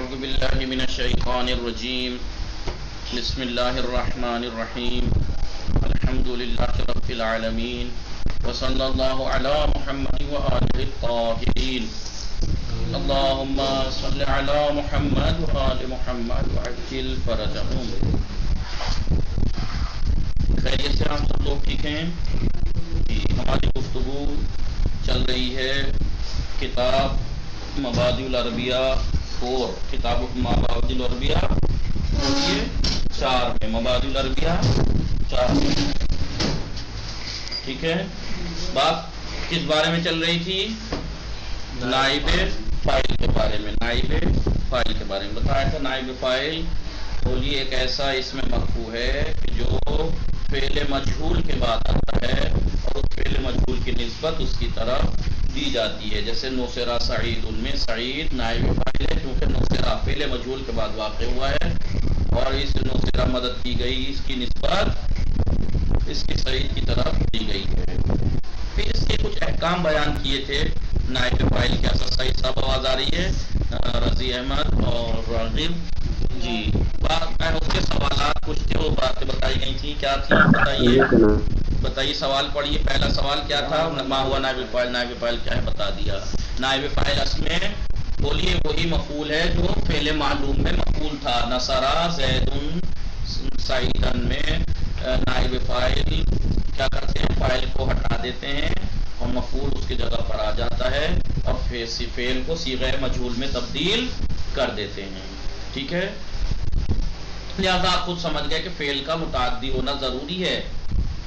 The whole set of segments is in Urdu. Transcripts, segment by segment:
أعوذ بالله من الشيطان الرجيم بسم الله الرحمن الرحيم الحمد لله رب العالمين وصلى الله على محمد وآله الطاهرين اللهم صل على محمد وآل محمد وعجل فرجهم. خیریت سے آپ سب لوگ ٹھیک ہیں؟ ہماری گفتگو چل رہی ہے کتاب مبادئ العربیہ اور کتاب مبادئ العربیہ 4 میں مبادئ العربیہ 4 میں. ٹھیک ہے، بات کس بارے میں چل رہی تھی؟ نائب فاعل کے بارے میں. نائب فاعل کے بارے میں بتایا تھا. نائب فاعل بولیے ایک ایسا اس میں مرفوع ہے کہ جو فعل مجہول کے بعد آتا ہے اور اس فعل مجہول کی نسبت اس کی طرف دی جاتی ہے. جیسے نوسرا سعید، ان میں سعید نائب فاعل ہے کیونکہ نوسرا فعل مجہول کے بعد واقع ہوا ہے اور اس نوسرا مدد کی گئی، اس کی نسبت اس کی سعید کی طرف دی گئی ہے. پھر اس کے کچھ احکام بیان کیے تھے نائب فاعل کے. اثر صحیح صاحب آواز آ رہی ہے؟ رضی احمد اور راغب جی. اس کے سوالات کچھ تھے، وہ باتیں بتائی گئی تھی. کیا تھی بتائیے سوال پڑھیے. پہلا سوال کیا تھا؟ ما ہوا نائب فاعل. نائب فاعل کیا ہے بتا دیا. نائب فاعل اصل میں بولیے وہی مفعول ہے جو فعل معلوم میں مفعول تھا. نصرا زید سعیدن میں نائب فاعل کیا کرتے ہیں؟ فاعل کو ہٹا دیتے ہیں اور مفعول اس کی جگہ پر آ جاتا ہے اور فعل کو صیغہ مجہول میں تبدیل کر دیتے ہیں. ٹھیک ہے، لہذا آپ خود سمجھ گئے کہ فعل کا متعدی ہونا ضروری ہے.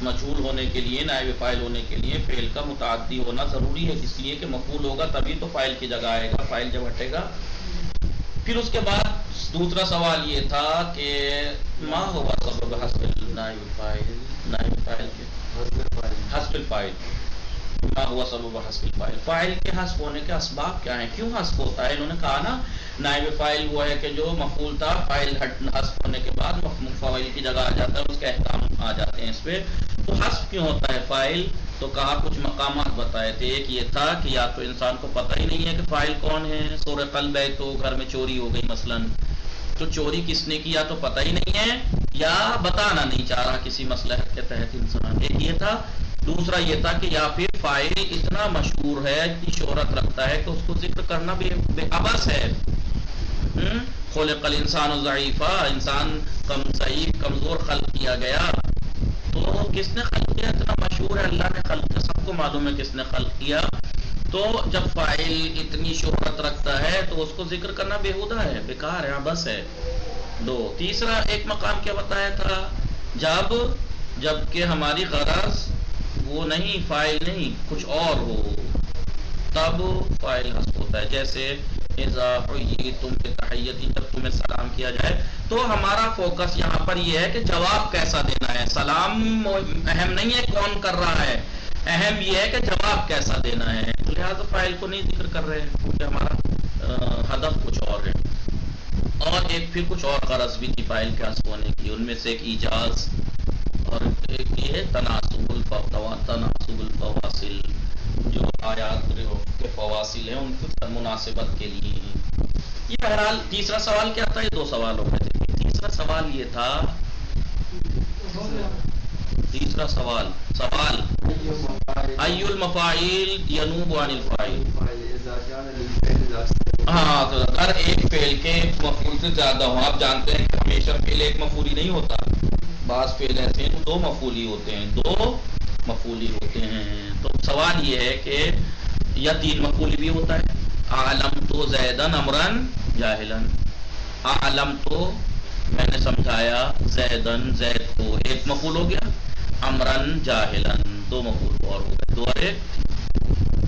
مجہول ہونے کے لیے، نائب فاعل ہونے کے لیے فعل کا متعدی ہونا ضروری ہے، اس لیے کہ مفعول ہوگا تبھی تو فاعل کی جگہ آئے گا، فاعل جب ہٹے گا. پھر اس کے بعد دوسرا سوال یہ تھا کہ ما ہوا سبب حذف نائب فاعل. نائب فاعل کے حذف الفاعل. ما ہوا سبب حذف الفاعل. فاعل کے حذف ہونے کے اسباب کیا ہیں؟ کیوں حذف ہوتا ہے؟ انہوں نے کہا نا نائب فاعل وہ ہے کہ جو مفعول تھا، فاعل حذف ہونے کے بعد فاعل کی جگہ آ جاتا ہے، اس کے احکام آ جاتے ہیں اس پہ. تو حذف کیوں ہوتا ہے فاعل؟ تو کہا کچھ مقامات بتائے تھے. ایک یہ تھا کہ یا تو انسان کو پتہ ہی نہیں ہے کہ فاعل کون ہے. سورہ قلب ہے تو گھر میں چوری ہو گئی مثلا، تو چوری کس نے کیا تو پتہ ہی نہیں ہے یا بتانا نہیں چاہ رہا کسی مصلحت کے تحت انسان. ایک یہ تھا. دوسرا یہ تھا کہ یا پھر فاعل اتنا مشہور ہے، اتنی شہرت رکھتا ہے کہ اس کو ذکر کرنا بھی بے عبث ہے. خلق الانسان ضعیفا، انسان ضعیف کمزور خلق کیا گیا. تو کس نے خلق کیا؟ اتنا مشہور ہے، اللہ نے خلق کیا، سب کو معلوم ہے کس نے خلق کیا. تو جب فاعل اتنی شہرت رکھتا ہے تو اس کو ذکر کرنا بےہودہ ہے، بیکار ہے، عبث ہے. دو. تیسرا ایک مقام کیا بتایا تھا؟ جب کہ ہماری غرض وہ نہیں، فاعل نہیں، کچھ اور ہو تب فاعل حذف ہوتا ہے. جیسے اذا حییتم بتحیۃ، جب تمہیں سلام کیا جائے. تو ہمارا فوکس یہاں پر یہ ہے کہ جواب کیسا دینا ہے. سلام اہم نہیں ہے کون کر رہا ہے، اہم یہ ہے کہ جواب کیسا دینا ہے. لہٰذا فاعل کو نہیں ذکر کر رہے ہیں کیونکہ ہمارا ہدف کچھ اور ہے. اور ایک پھر کچھ اور غرض بھی تھی فاعل کے حذف ہونے کی. ان میں سے ایک ایجاز اور ایک یہ تناسب الفواصل، جو آیات کے فواصل ہیں ان کی مناسبت کے لیے. یہ بہرحال تیسرا سوال کیا تھا؟ یہ 2 سوال ہو گئے تھے. تیسرا سوال یہ تھا، تیسرا سوال ای المفاعیل ینوب عن الفاعل. ہاں، اگر ایک فعل کے مفعول سے زیادہ ہو. آپ جانتے ہیں کہ ہمیشہ فعل ایک مفعولی نہیں ہوتا، بعض فعل ایسے ہیں 2 مفعولی ہوتے ہیں، 2 مفعولی ہوتے ہیں. تو سوال یہ ہے کہ یا 3 مفعولی بھی ہوتا ہے. اعلم تو زیدن امرن جاہلن. اعلم تو میں نے سمجھایا زیدن، زید کو، ایک مفعول ہو گیا. امرن جاہلن 2 مفعول اور ہو گئے. 2 اور 1.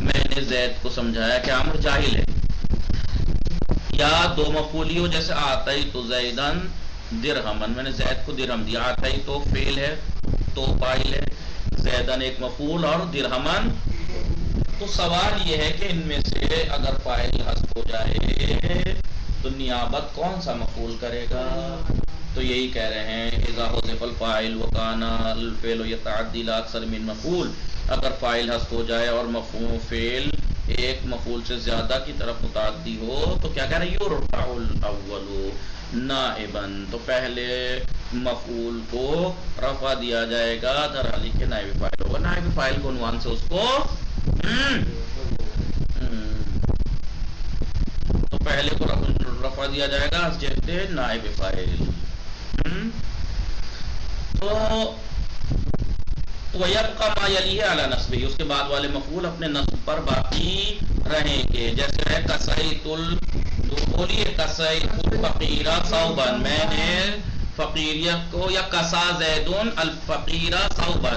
میں نے زید کو سمجھایا کہ امر جاہل ہے. یا 2 مفعولی ہو، جیسے آتیت تو زیدن درہمن، میں نے زید کو درہم دیا. آتیت تو فعل ہے، تو فاعل ہے، زیدن ایک مفعول اور درہمن. تو سوال یہ ہے کہ ان میں سے اگر فاعل حذف ہو جائے تو نیابت کون سا مفعول کرے گا؟ تو یہی کہہ رہے ہیں اذا حذف الفاعل وکان الفعل یتعدی الی اکثر من مفعول. اگر فاعل حذف ہو جائے اور مفعول فعل ایک مفعول سے زیادہ کی طرف متعدی ہو تو کیا کہہ رہے ہیں؟ یرفع الاول نائبا، تو پہلے مفعول کو رفع دیا جائے گا در حالی کے نائب فاعل ہوگا، نائب فاعل کو عنوان سے اس کو تو پہلے کو رفع دیا جائے گا از جہت نائب فاعل. تو وَيَبْقَى مَا يَلِيهِ عَلَى نَصْبِهِ، اس کے بعد والے مفعول اپنے نصب پر باقی رہیں گے. جیسے ہے کسیت الفقیر ثوبا، میں نے فقیریت کو، یا کسا زید الفقیر ثوبا،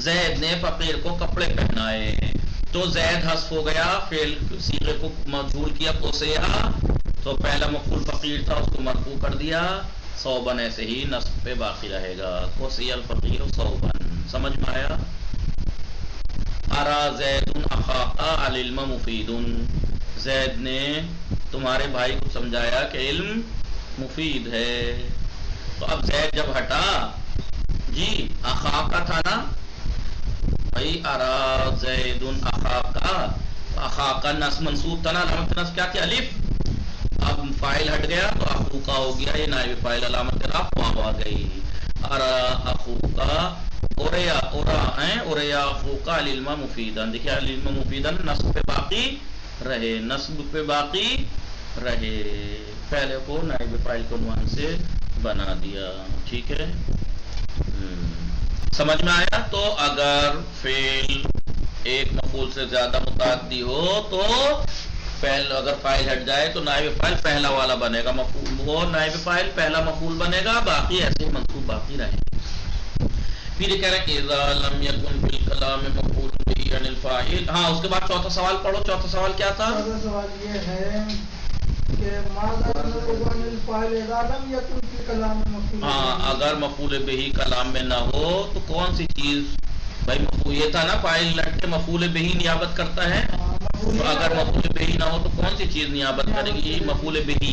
زید نے فقیر کو کپڑے پہنائے. تو زید حذف ہو گیا، فعل صیغے کو مجھول کیا کوسیا، تو پہلا مفعول فقیر تھا اس کو مرفوع کر دیا، ثوبا ایسے ہی نصب پہ باقی رہے گا، کوسی الفقیر ثوبا. سمجھ میں آیا؟ ارا زید اخاک العلم مفید، زید نے تمہارے بھائی کو سمجھایا کہ علم مفید ہے. تو اب زید جب ہٹا جی، اخاک تھا نا بھائی، ارا زید اخاک، اخاک نصب منصوب تھا نا، علامت نصب کیا تھی؟ الف. اب فاعل ہٹ گیا تو اخوکا ہو گیا، یہ نائب فاعل علامت رفع وہاں آ گئی. ارا اخوکا اوریا اوریا اخوکا العلم مفیدا، دیکھیے العلم مفیدا نصب پہ باقی رہے، نصب پہ باقی رہے، پہلے کو نائب فاعل کو عنوان سے بنا دیا. ٹھیک ہے، سمجھ میں آیا؟ تو اگر فعل ایک مفعول سے زیادہ متعدی ہو تو اگر فاعل ہٹ جائے تو نائب فاعل پہلا والا بنے گا، مفعول وہ نائب فاعل پہلا مفعول بنے گا، باقی ایسے ہی منصوب باقی رہیں گے. پھر کہہ رہے ہیں اذا لم یکن فی الکلام مفعول به عن الفاعل. ہاں اس کے بعد چوتھا سوال پڑھو. چوتھا سوال کیا تھا؟ چوتھا سوال یہ ہے کہ ماذا نقول عن الفاعل اذا لم یکن فی الکلام مفعول. ہاں اگر مفعول به کلام میں نہ ہو تو کون سی چیز؟ بھائی مفعول یہ تھا نا، فاعل لٹ کے مفعول به نیابت کرتا ہے، تو اگر مفعول به نہ ہو تو کون سی چیز نیابت کرے گی؟ مفعول به.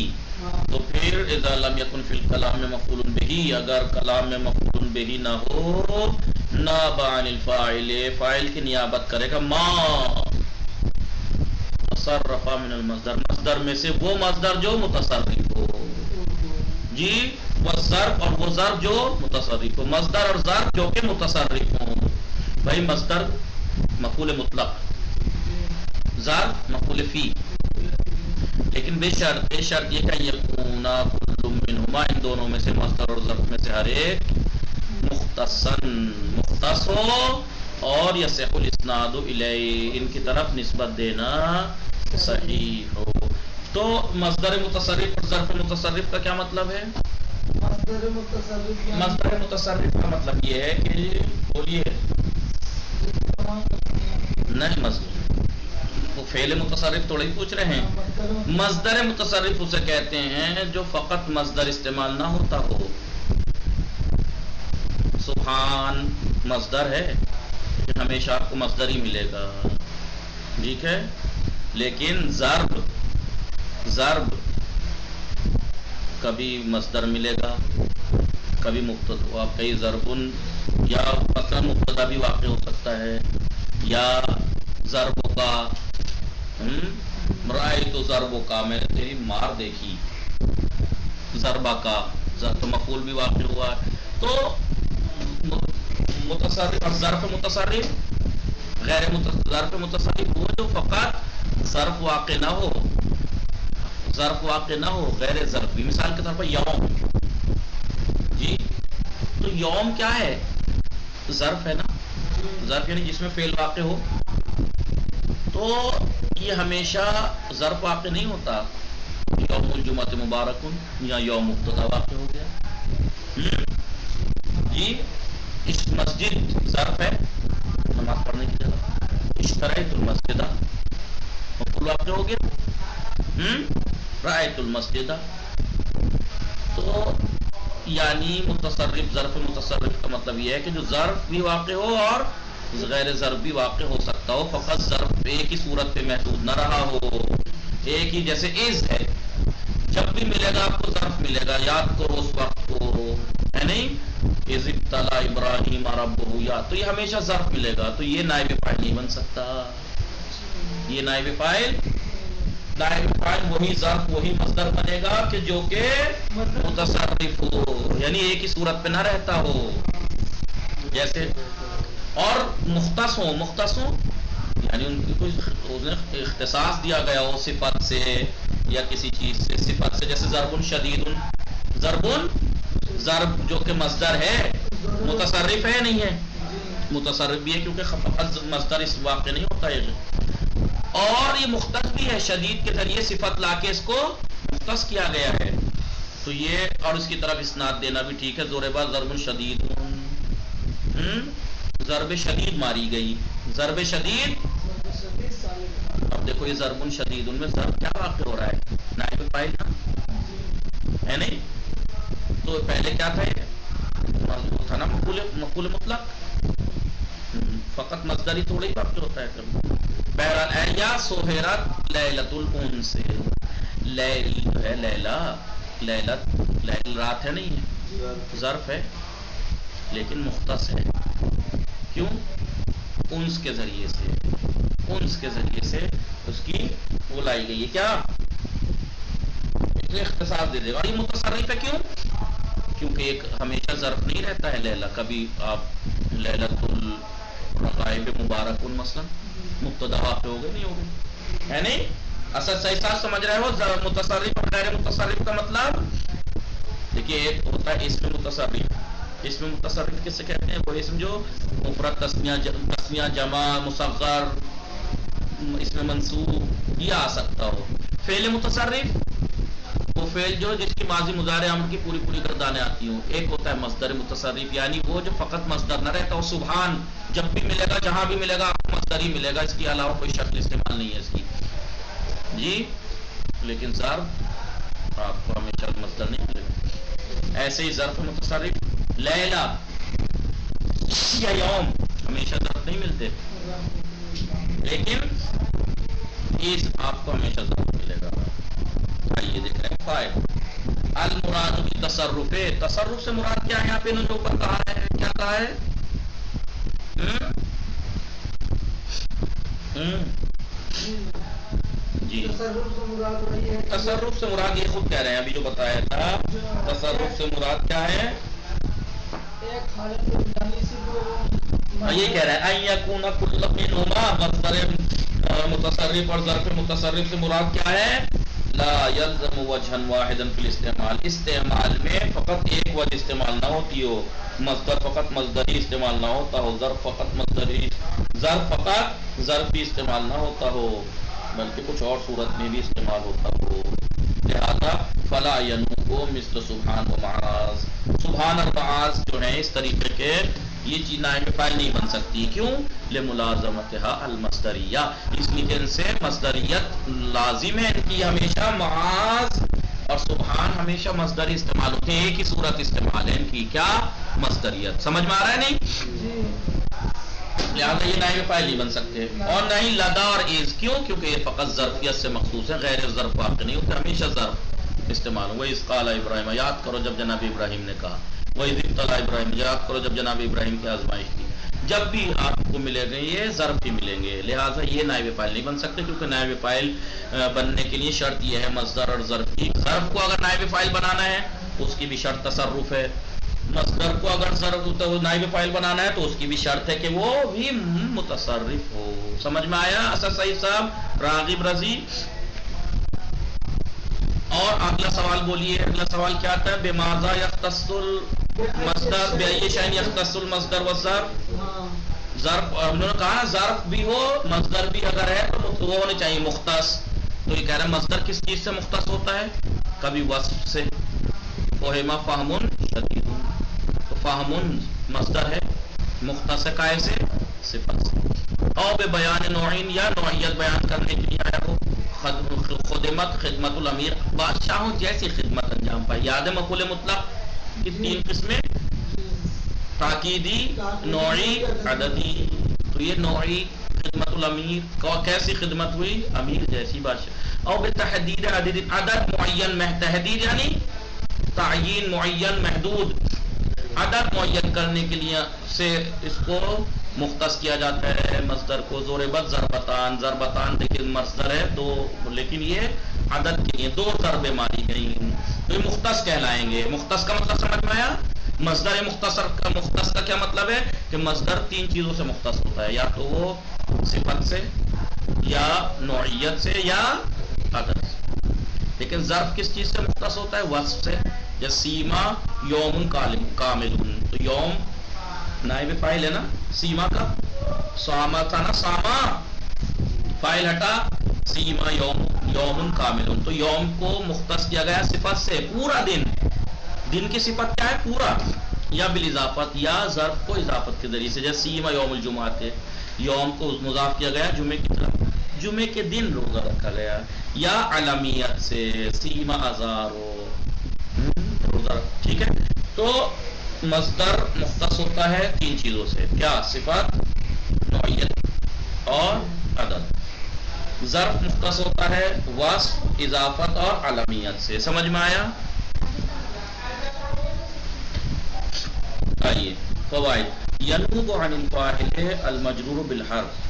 تو پھر اذا لم یکن فی الکلام مفعول به، اگر کلام میں مفعول به نہ ہو، ناب عن الفاعل، فاعل کی نیابت کرے گا ما تصرف من المصدر، مصدر میں سے وہ مصدر جو متصرف ہو جی، والظرف اور وہ ظرف جو متصرف ہو، مصدر اور ظرف جو کہ متصرف ہوں. بھائی مصدر مفعول مطلق، ظرف مفعول فی، لیکن بے شرط یہ کہ یکونا کل منہما، ان دونوں میں سے مصدر اور ظرف میں سے ہر ایک مختص ہو، اور یصح الاسناد الیہ، ان کی طرف نسبت دینا صحیح ہو. تو مصدر متصرف اور ظرف متصرف کا کیا مطلب ہے؟ مصدر متصرف کا مطلب یہ ہے کہ بولیے نہیں، مصدر فعل متصرف تھوڑا ہی پوچھ رہے ہیں. مصدر متصرف اسے کہتے ہیں جو فقط مصدر استعمال نہ ہوتا ہو. سبحان مصدر ہے لیکن ہمیشہ آپ کو مصدر ہی ملے گا، ٹھیک ہے، لیکن ضرب کبھی مصدر ملے گا، کبھی مبتدا، کئی ضربن یا مثلا مبتدا بھی واقع ہو سکتا ہے، یا ضربوں کا رأیت ضربوں کا، میں نے تیری مار دیکھی، ضربہ کا ضرب مفعول بھی واقع ہوا ہے. تو متصرف اور ظرف متصرف، غیر ظرف متصرف وہ جو فقط ظرف واقع نہ ہو، غیر ظرفی. مثال کے طور پر یوم جی، تو یوم کیا ہے؟ ظرف ہے نا، ظرف یعنی جس میں فعل واقع ہو. تو یہ ہمیشہ ظرف واقع نہیں ہوتا. یوم الجمعۃ مبارک یا یوم مبتدا واقع ہو گیا جی. اس مسجد ظرف ہے نماز پڑھنے کی جگہ، اشتريت المسجد مفعول واقع ہو گیا، رأيت المسجد. تو یعنی متصرف ظرف متصرف کا مطلب یہ ہے کہ جو ظرف بھی واقع ہو اور غیر ظرف بھی واقع ہو سکتا ہو، فقط ظرف ایک ہی صورت پہ محدود نہ رہا ہو. ایک ہی جیسے از ہے، جب بھی ملے گا آپ کو ظرف ملے گا، یاد کرو اس وقت کو، ہے نہیں؟ اذ ابتلی ابراہیم ربہ، یا تو یہ ہمیشہ ظرف ملے گا، تو یہ نائب فاعل نہیں بن سکتا. یہ نائب فاعل وہی ظرف وہی مصدر بنے گا کہ جو کہ متصرف ہو، یعنی ایک ہی صورت پہ نہ رہتا ہو. جیسے اور مختص ہو یعنی ان کی کوئی اختصاص دیا گیا ہو صفت سے یا کسی چیز سے، صفت سے، جیسے ضرب شدید، ضرب جو کہ مصدر ہے متصرف ہے نہیں ہے، متصرف بھی ہے کیونکہ مصدر اس واقع نہیں ہوتا ہے، اور یہ مختص بھی ہے، شدید کے ذریعے صفت لا کے اس کو مختص کیا گیا ہے. تو یہ اور اس کی طرف اسناد دینا بھی ٹھیک ہے. ضربہ ضرب شدید، ضرب شدید ماری گئی، ضرب شدید. اب دیکھو یہ ضرب شدید، ان میں ضرب کیا واقع ہو رہا ہے؟ نائب فاعل ہے نہیں. تو پہلے کیا تھا؟ یہ تھا نا مفعول مطلق، فقط مصدری تھوڑا ہی واقع ہوتا ہے. بہرحال یا سہرت لیلۃ الانس، لیل جو ہے لیلا، لیل رات ہے نہیں ہے، ظرف ہے لیکن مختص ہے. کیوں؟ انس کے ذریعے سے اس کی وہ لائی گئی ہے. کیا اختصاص دے دے گا. یہ متصرف ہے. کیوں؟ کیونکہ ایک ہمیشہ ظرف نہیں رہتا ہے لیلا. کبھی آپ لیلۃ الرغائب مبارک مثلا مبتدا واقع ہو گئے نہیں ہو گئے ہے نہیں. اصل صحیح صاحب سمجھ رہے ہو متصرف اور غیر متصرف کا مطلب؟ دیکھیے ایک ہوتا ہے اسم متصرف. اسم متصرف کس سے کہتے ہیں؟ وہ اسم جو مفرد، تسنیہ، جمع، مصغر، اسم منصوب یہ آ سکتا ہو. فعل متصرف وہ فعل جو جس کی ماضی مضارع امر کی پوری گردانیں آتی ہوں. ایک ہوتا ہے مصدر متصرف، یعنی وہ جو فقط مصدر نہ رہتا ہو. سبحان جب بھی ملے گا، جہاں بھی ملے گا آپ کو مصدر ہی ملے گا، اس کے علاوہ کوئی شکل استعمال نہیں ہے اس کی جی. لیکن ظرف آپ کو ہمیشہ مصدر نہیں ملے گا. ایسے ہی ظرف متصرف لیلا یا یوم ہمیشہ ظرف نہیں ملتے، لیکن اس آپ کو ہمیشہ ظرف ملے گا. آئیے دیکھ رہے ہیں فائل المراد بالتصرف. تصرف سے مراد کیا ہے؟ یہاں پہ انہوں نے اوپر کہا ہے، کیا کہا ہے؟ جی تصرف سے مراد یہ خود کہہ رہے ہیں ابھی جو بتایا تھا. تصرف سے مراد کیا ہے؟ یہ کہہ رہا ہے ان یکون کل منہما، مصدر متصرف اور ظرف متصرف سے مراد کیا ہے؟ لا یلزم وجھا واحدا فی الاستعمال. استعمال میں فقط ایک وجہ استعمال نہ ہوتی ہو. مصدر فقط مصدری استعمال نہ ہوتا ہو، ظرف فقط مصدری، ظرف فقط ظرفی استعمال نہ ہوتا ہو، بلکہ کچھ اور صورت میں بھی استعمال ہوتا ہو. لہذا فلا ینوب مثل سبحان و معاذ. سبحان اور معاذ جو ہیں اس طریقے کے یہ چیز نائب فاعل نہیں بن سکتی. کیوں؟ لملازمتها المصدریہ، اس لیے ان سے مصدریت لازم ہے ان کی ہمیشہ. معاذ اور سبحان ہمیشہ مصدری استعمال ہوتے ہیں، ایک ہی صورت استعمال ہے ان کی، کیا؟ مصدریت. سمجھ میں آ رہا ہے نہیں؟ لہٰذا یہ نائب فاعل نہیں بن سکتے. اور نہیں لدا اور از. کیوں؟ کیونکہ یہ فقط ظرفیت سے مخصوص ہے، غیر ظرف واقع نہیں ہوتے، ہمیشہ ظرف استعمال. وَإِذْ قَالَ ابراہیم، یاد کرو جب جناب ابراہیم نے کہا. وَإِذِ ابْتَلَىٰ ابراہیم، یاد کرو جب جناب ابراہیم کی آزمائش کی. جب بھی آپ کو ملے گے یہ ظرف ہی ملیں گے. لہٰذا یہ نائب فاعل نہیں بن سکتے، کیونکہ نائب فاعل بننے کے لیے شرط یہ ہے مصدر اور ظرف کی. ظرف کو اگر نائب فاعل بنانا ہے اس کی بھی شرط تصرف ہے. مصدر کو اگر ظرف نائب فاعل بنانا ہے تو اس کی بھی شرط ہے کہ وہ بھی متصرف ہو. سمجھ میں آیا اسد سعید صاحب، راغب رضی؟ اور اگلا سوال بولیے. اگلا سوال کیا تھا؟ بماذا یختص المصدر، بأي شيء یختص المصدر والظرف. ظرف ہم نے کہا نا ظرف بھی ہو مصدر بھی اگر ہے تو وہ ہونے چاہیے مختص. تو یہ کہہ رہا ہے مصدر کس چیز سے مختص ہوتا ہے؟ کبھی وصف سے. فہم فہم شدید، تو فہم مصدر ہے، مختص ہے کائے سے؟ صفت سے. اور بے بیان نوعین، یا نوعیت بیان کرنے کے لیے آیا ہو. خدمت، خدمت الامیر، بادشاہوں جیسی خدمت انجام پائی. یاد ہے مفعول مطلق کی 3 قسمیں؟ تاکیدی، نوعی، عددی. تو یہ نوعی خدمت الامیر کیسی خدمت ہوئی؟ امیر جیسی بادشاہ. اور بتحدید عدد، عدد معین، تحدید یعنی تعیین معین محدود، عدد معین کرنے کے لیے سے اس کو مختص کیا جاتا ہے مصدر کو. ضربت ضربتان، ضربتان دیکھیے مصدر ہے دو، لیکن یہ عدد کے لیے 2 ضربیں ماری گئی، تو یہ مختص کہلائیں گے. مختص کا مطلب سمجھ میں آیا؟ مصدر مختص کا کیا مطلب ہے کہ مصدر 3 چیزوں سے مختص ہوتا ہے، یا تو وہ صفت سے یا نوعیت سے یا عدد سے. لیکن ظرف کس چیز سے مختص ہوتا ہے؟ وصف سے. یا سیما یوم کامل، تو یوم نائب فاعل ہے نا سیما کا. ساما تھا نا، ساما فاعل ہٹا، سیما یوم کامل، تو یوم کو مختص کیا گیا صفت سے. پورا دن، دن کی صفت کیا ہے؟ پورا. یا بالاضافت، یا ظرف کو اضافت کے ذریعے سے. جیسے سیما یوم الجمعہ تھے، یوم کو مضاف کیا گیا جمعے کی طرف، جمعے کے دن روزہ رکھا گیا. یا علمیت سے، سیما ازارو روزہ. ٹھیک ہے، تو مصدر مختص ہوتا ہے 3 چیزوں سے، کیا؟ صفت، نوعیت اور عدد. ظرف مختص ہوتا ہے وصف، اضافت اور علمیت سے. سمجھ میں آیا؟ آئیے فوائد. ینوب عن الفاعل المجرور بالحرف.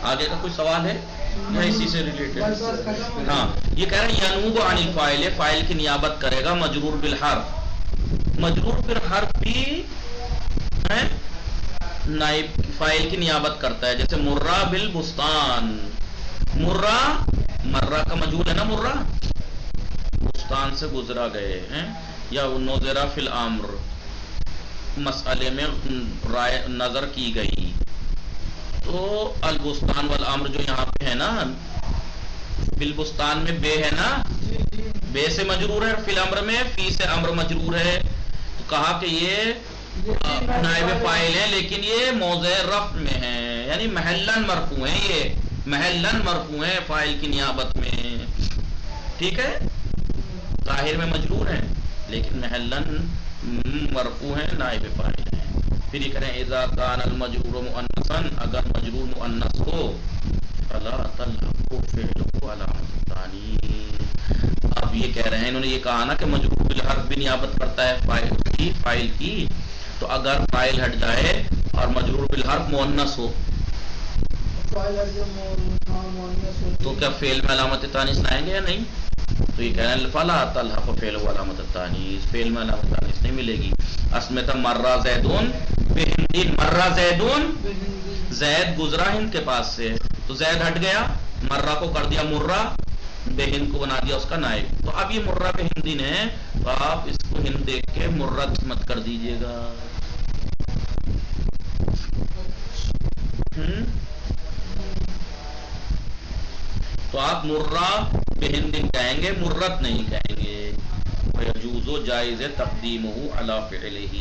آگے کا کوئی سوال ہے یا اسی سے ریلیٹڈ؟ ہاں، یہ کہہ رہے ہیں ینوب عن الفاعل، فاعل کی نیابت کرے گا مجرور بالحرف. مجرور بالحرف بھی نائب فاعل کی نیابت کرتا ہے. جیسے مرہ بالبستان، مرہ مرہ کا مجہول ہے نا، مرہ بستان سے گزرا گئے ہیں. یا نظرا فی الامر، مسئلے میں رائے نظر کی گئی. تو البستان والامر جو یہاں پہ ہے نا، بالبستان میں بے ہے نا، بے سے مجرور ہے. فی الامر میں فی سے امر مجرور ہے. تو کہا کہ یہ نائب فاعل ہے، لیکن یہ موضع رفع میں ہے، یعنی محلن مرفوع ہیں. یہ محلن مرفوع ہیں فاعل کی نیابت میں. ٹھیک ہے، ظاہر میں مجرور ہیں لیکن محلن مرفوع ہیں، نائب فاعل ہیں. پھر یہ کریں اذا کان المجرور مؤنثا، اگر مجرور مؤنث ہو فلا تلحق فعله علامۃ التانیث. اب یہ کہہ رہے ہیں، انہوں نے یہ کہا نا کہ مجرور بالحرف بھی نیابت کرتا ہے فاعل کی. تو اگر فاعل ہٹ جائے اور مجرور بالحرف مؤنث ہو تو کیا فعل میں علامت تانیث لائیں گے یا نہیں؟ تو یہ کہہ رہے ہیں فلا تلحق فعله علامۃ التانیث، فعل میں علامت تانیث نہیں ملے گی. اصل میں تھا مرہ زیدون بہند، مرہ زیدون، زید گزرا ہند کے پاس سے، تو زید ہٹ گیا، مرہ کو کر دیا مرہ، بہند کو بنا دیا اس کا نائب. تو اب یہ مرہ بہندین ہے، تو آپ اس کو ہند دیکھ کے مرہ مت کر دیجئے گا. تو آپ مرہ بہندین کہیں گے، مرت نہیں کہیں گے. وَيَجُوزُ جائز تقدیمہ علی فعلہ،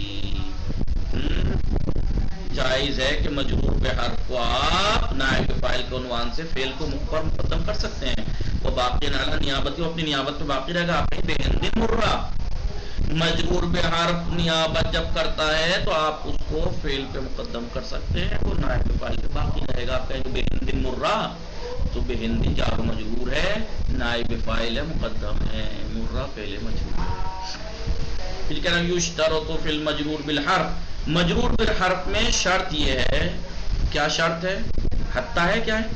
جائز ہے کہ مجرور بحرف کو آپ نائب فاعل کے عنوان سے فعل کو پر مقدم کر سکتے ہیں. وہ باقی نالا نیابتی، اپنی نیابت پہ باقی رہے گا. آپ نے بہندین مرہ، مجرور بحرف نیابت جب کرتا ہے تو آپ اس کو فعل پہ مقدم کر سکتے ہیں، وہ نائب فاعل پہ باقی رہے گا. آپ کہیں گے بہندین مرہ، تو بہندین جار و مجرور ہے، نائب فاعل ہے، مقدم ہے، مرہ فعل مجرور ہے. پھر کہنا یشترط فی المجرور بالحرف، مجرور بالحرف میں شرط یہ ہے، کیا شرط ہے؟ حتی ہے، کیا ہے؟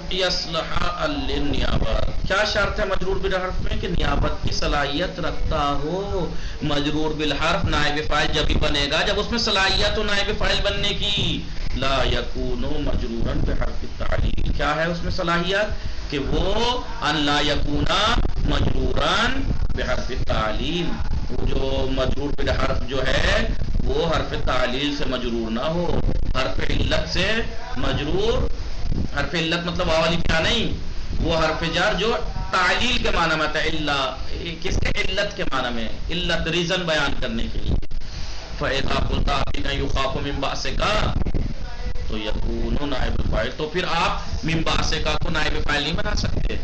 یصلح للنیابت. کیا شرط ہے مجرور بالحرف میں؟ کہ نیابت کی صلاحیت رکھتا ہو. مجرور بالحرف نائب فاعل جب ہی بنے گا جب اس میں صلاحیت ہو نائب فاعل بننے کی. لا یکون مجرورا بحرف التعلیل، کیا ہے اس میں صلاحیت؟ کہ وہ ان لا یکون مجرورا بحرف التعلیل، وہ جو مجرور بالحرف جو ہے وہ حرف تعلیل سے مجرور نہ ہو، حرف علت سے مجرور. حرف علت مطلب والی کیا نہیں، وہ حرف جر جو تعلیل کے معنی میں آتا ہے. اللہ کس کے؟ علت کے معنی میں، علت ریزن بیان کرنے کے لیے. فَإِذَا قُلْتَ أَبِنَا يُخَافُ مِنْ بَأْسِكَ تو یکون نائب فاعل، تو پھر آپ من بأسِكَ کو نائب فاعل نہیں بنا سکتے.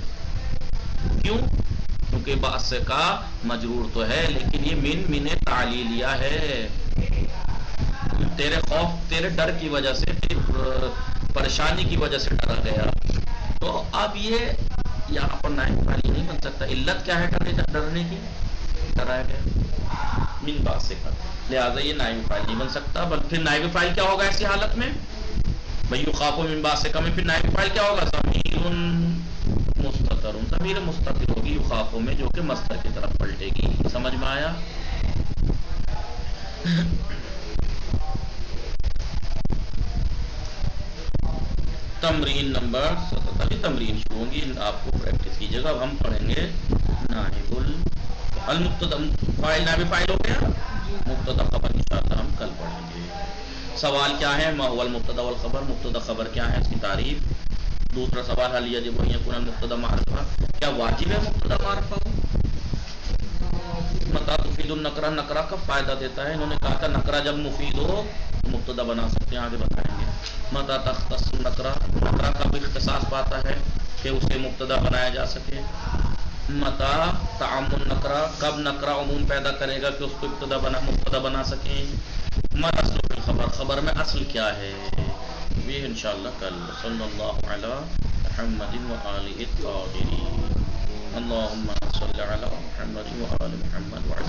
کیوں؟ کیونکہ بأسِكَ مجرور تو ہے لیکن یہ من تعلیلیہ ہے. تیرے خوف، تیرے ڈر کی وجہ سے، تیری پریشانی کی وجہ سے ڈرا گیا. تو اب یہ یہاں پر نائب فاعل نہیں بن سکتا. علت کیا ہے ڈرنے کی؟ کرایا گیا من باس کا، لہٰذا یہ نائب فاعل نہیں بن سکتا، بلکہ پھر نائب فاعل کیا ہوگا ایسی حالت میں؟ بھائی یخاف من باس کا میں پھر نائب فاعل کیا ہوگا؟ ضمیر مستتر، ضمیر مستتر ہوگی یخاف میں، جو کہ مصدر کی طرف پلٹے گی. سمجھ میں آیا؟ تمرین نمبر 77، تمرین شروع ہوگی، آپ کو پریکٹس کیجیے گا. اب ہم پڑھیں گے نائب المبتدا فاعل، نائب فاعل ہو گیا، مبتدا خبر انشاءاللہ ہم کل پڑھیں گے. سوال کیا ہے؟ ما هو المبتدا والخبر، مبتدا خبر کیا ہے، اس کی تعریف. دوسرا سوال حل یجب ان یکون المبتدا معرفہ، کیا واجب ہے مبتدا معرفہ ہو؟ متى تفید النکرہ، نکرہ کب فائدہ دیتا ہے؟ انہوں نے کہا تھا نکرہ جب مفید ہو تو مبتدا بنا سکتے ہیں، آگے بتائیں گے. متى تختص النکرہ، نکرہ کب اختصاص پاتا ہے کہ اسے مبتدا بنایا جا سکے. متى تعم النکرہ، کب نکرہ عموم پیدا کرے گا کہ اس کو مبتدا بنا سکیں. ما اصل الخبر، خبر میں اصل کیا ہے، یہ انشاءاللہ کل. صلی اللہ علی محمد وآلہ الطاہرین. اللہم صل علی محمد وآل محمد وعلی